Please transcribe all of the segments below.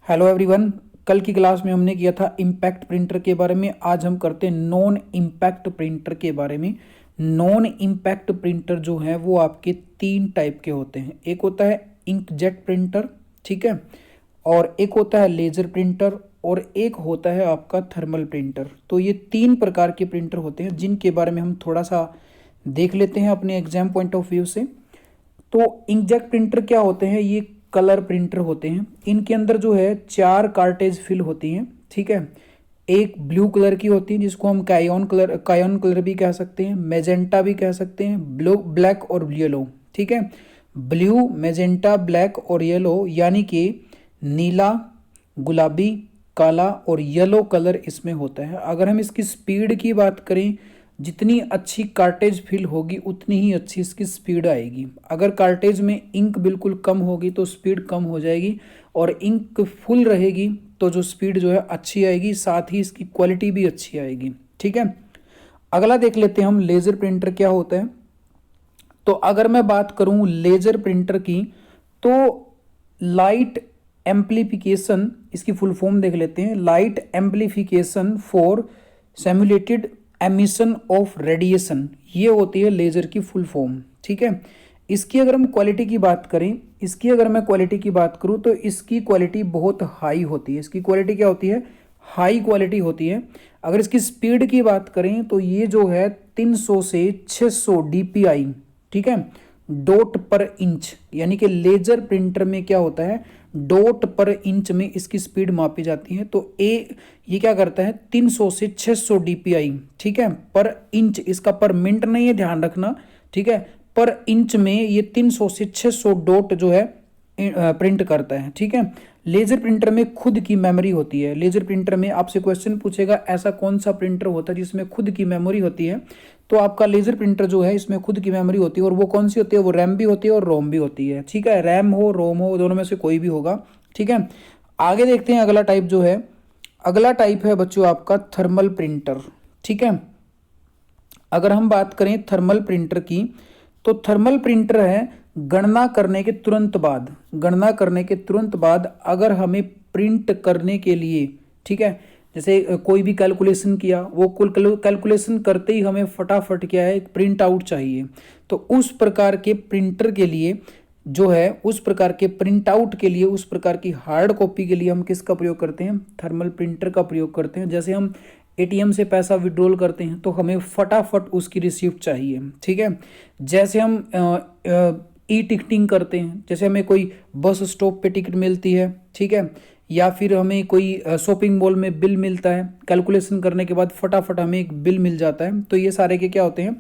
Hello everyone. कल की class में हमने किया था इम्पैक्ट प्रिंटर के बारे में। आज हम करते हैं नॉन इम्पैक्ट प्रिंटर के बारे में। नॉन इम्पैक्ट प्रिंटर जो है वो आपके तीन टाइप के होते हैं। एक होता है इंकजेट प्रिंटर, ठीक है, और एक होता है लेजर प्रिंटर, और एक होता है आपका थर्मल प्रिंटर। तो ये तीन प्रकार के प्रिंटर होते हैं जिनके बारे में हम थोड़ा सा देख लेते हैं अपने एग्जाम पॉइंट ऑफ व्यू से। तो इंकजेट प्रिंटर क्या होते हैं? ये कलर प्रिंटर होते हैं। इनके अंदर जो है चार कार्टेज फिल होती हैं, ठीक है। एक ब्लू कलर की होती है जिसको हम कायोन कलर भी कह सकते हैं, मैजेंटा भी कह सकते हैं, ब्लू ब्लैक और येलो, ठीक है। ब्लू, मैजेंटा, ब्लैक और येलो यानी कि नीला, गुलाबी, काला और येलो कलर इसमें होता है। अगर हम इसकी स्पीड की बात करें, जितनी अच्छी कार्टेज फिल होगी उतनी ही अच्छी इसकी स्पीड आएगी। अगर कार्टेज में इंक बिल्कुल कम होगी तो स्पीड कम हो जाएगी, और इंक फुल रहेगी तो जो स्पीड जो है अच्छी आएगी, साथ ही इसकी क्वालिटी भी अच्छी आएगी, ठीक है। अगला देख लेते हैं हम लेज़र प्रिंटर क्या होता है। तो अगर मैं बात करूं लेज़र प्रिंटर की, तो लाइट एम्प्लीफिकेशन, इसकी फुल फॉर्म देख लेते हैं। Light amplification for simulated emission of radiation, ये होती है लेज़र की फुल फॉर्म, ठीक है। इसकी अगर हम क्वालिटी की बात करें, इसकी अगर मैं क्वालिटी की बात करूं तो इसकी क्वालिटी बहुत हाई होती है। इसकी क्वालिटी क्या होती है? हाई क्वालिटी होती है। अगर इसकी स्पीड की बात करें तो ये जो है 300 से 600 डीपीआई, ठीक है, डॉट पर इंच, यानी कि लेजर प्रिंटर में क्या होता है, डॉट पर इंच में इसकी स्पीड मापी जाती है। तो ये क्या करता है, 300 से 600 डीपीआई, ठीक है, पर इंच, इसका पर मिनट नहीं है, ध्यान रखना, ठीक है। पर इंच में ये 300 से 600 डॉट जो है प्रिंट करता है, ठीक है। लेजर प्रिंटर में खुद की मेमोरी होती है। लेजर प्रिंटर में आपसे क्वेश्चन पूछेगा ऐसा कौन सा प्रिंटर होता है जिसमें खुद की मेमोरी होती है, तो आपका लेजर प्रिंटर जो है इसमें खुद की मेमोरी होती है। और वो कौन सी होती है? वो रैम भी होती है और रोम भी होती है, ठीक है। रैम हो, रोम हो, दोनों में से कोई भी होगा, ठीक है। आगे देखते हैं अगला टाइप जो है। अगला टाइप है बच्चों आपका थर्मल प्रिंटर, ठीक है। अगर हम बात करें थर्मल प्रिंटर की, तो थर्मल प्रिंटर है गणना करने के तुरंत बाद, गणना करने के तुरंत बाद अगर हमें प्रिंट करने के लिए, ठीक है, जैसे कोई भी कैलकुलेशन किया, वो कुल कैलकुलेशन करते ही हमें फटाफट क्या है, एक प्रिंट आउट चाहिए। तो उस प्रकार के प्रिंटर के लिए जो है, उस प्रकार के प्रिंट आउट के लिए, उस प्रकार की हार्ड कॉपी के लिए हम किसका प्रयोग करते हैं? थर्मल प्रिंटर का प्रयोग करते हैं। जैसे हम एटीएम से पैसा विड्रॉल करते हैं तो हमें फटाफट उसकी रिसीप्ट चाहिए, ठीक है। जैसे हम ई टिकटिंग करते हैं, जैसे हमें कोई बस स्टॉप पे टिकट मिलती है, ठीक है, या फिर हमें कोई शॉपिंग मॉल में बिल मिलता है, कैलकुलेशन करने के बाद फटाफट हमें एक बिल मिल जाता है। तो ये सारे के क्या होते हैं?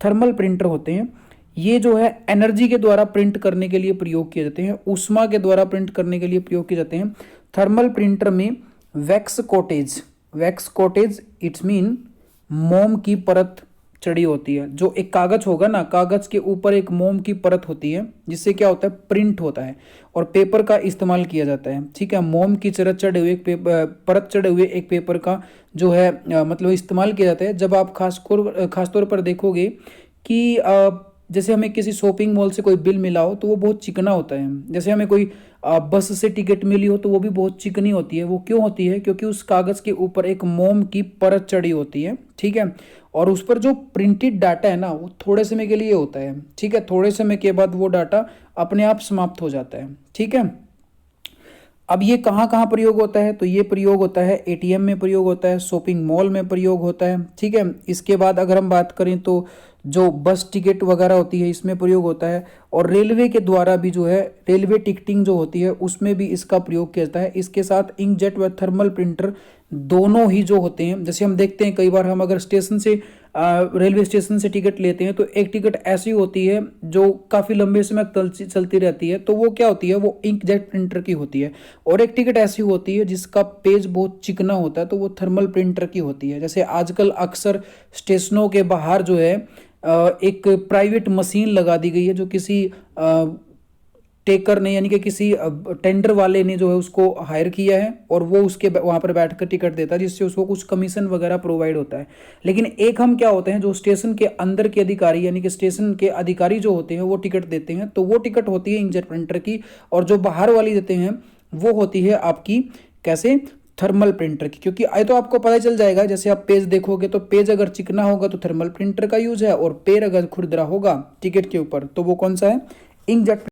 थर्मल प्रिंटर होते हैं। ये जो है एनर्जी के द्वारा प्रिंट करने के लिए प्रयोग किए जाते हैं, ऊष्मा के द्वारा प्रिंट करने के लिए प्रयोग किए जाते हैं। थर्मल प्रिंटर में wax cottage, wax cottage it's mean मोम की परत चढ़ी होती है। जो एक कागज होगा ना, कागज के ऊपर एक मोम की परत होती है जिससे क्या होता है, प्रिंट होता है, और पेपर का इस्तेमाल किया जाता है, ठीक है। मोम की परत चढ़े हुए परत चढ़े हुए एक पेपर का जो है मतलब इस्तेमाल किया जाता है। जब आप खासतौर पर देखोगे कि जैसे हमें किसी शॉपिंग मॉल से कोई बिल मिला हो तो वो बहुत चिकना होता है। जैसे हमें कोई बस से टिकट मिली हो तो वो भी बहुत चिकनी होती है। वो क्यों होती है? क्योंकि उस कागज़ के ऊपर एक मोम की परत चढ़ी होती है, ठीक है, और उस पर जो प्रिंटेड डाटा है ना, वो थोड़े समय के लिए होता है, ठीक है। थोड़े समय के बाद वो डाटा अपने आप समाप्त हो जाता है, ठीक है। अब ये कहाँ कहाँ प्रयोग होता है? तो ये प्रयोग होता है एटीएम में प्रयोग होता है, शॉपिंग मॉल में प्रयोग होता है, ठीक है। इसके बाद अगर हम बात करें तो जो बस टिकट वगैरह होती है इसमें प्रयोग होता है, और रेलवे के द्वारा भी जो है, रेलवे टिकटिंग जो होती है उसमें भी इसका प्रयोग किया जाता है। इसके साथ इंकजेट व थर्मल प्रिंटर दोनों ही जो होते हैं, जैसे हम देखते हैं कई बार हम अगर स्टेशन से रेलवे स्टेशन से टिकट लेते हैं तो एक टिकट ऐसी होती है जो काफ़ी लंबे समय चलती रहती है, तो वो क्या होती है, वो इंकजेट प्रिंटर की होती है। और एक टिकट ऐसी होती है जिसका पेज बहुत चिकना होता है, तो वो थर्मल प्रिंटर की होती है। जैसे आजकल अक्सर स्टेशनों के बाहर जो है एक प्राइवेट मशीन लगा दी गई है, जो किसी टेकर ने, यानी कि किसी टेंडर वाले ने जो है उसको हायर किया है, और वो उसके वहाँ पर बैठकर टिकट देता है, जिससे उसको कुछ कमीशन वगैरह प्रोवाइड होता है। लेकिन एक हम क्या होते हैं, जो स्टेशन के अंदर के अधिकारी, यानी कि स्टेशन के अधिकारी जो होते हैं वो टिकट देते हैं, तो वो टिकट होती है इंकजेट प्रिंटर की। और जो बाहर वाली देते हैं वो होती है आपकी कैसे, थर्मल प्रिंटर की। क्योंकि आई तो आपको पता चल जाएगा, जैसे आप पेज देखोगे तो पेज अगर चिकना होगा तो थर्मल प्रिंटर का यूज है, और पेड़ अगर खुरदरा होगा टिकट के ऊपर तो वो कौन सा है, इंकजेट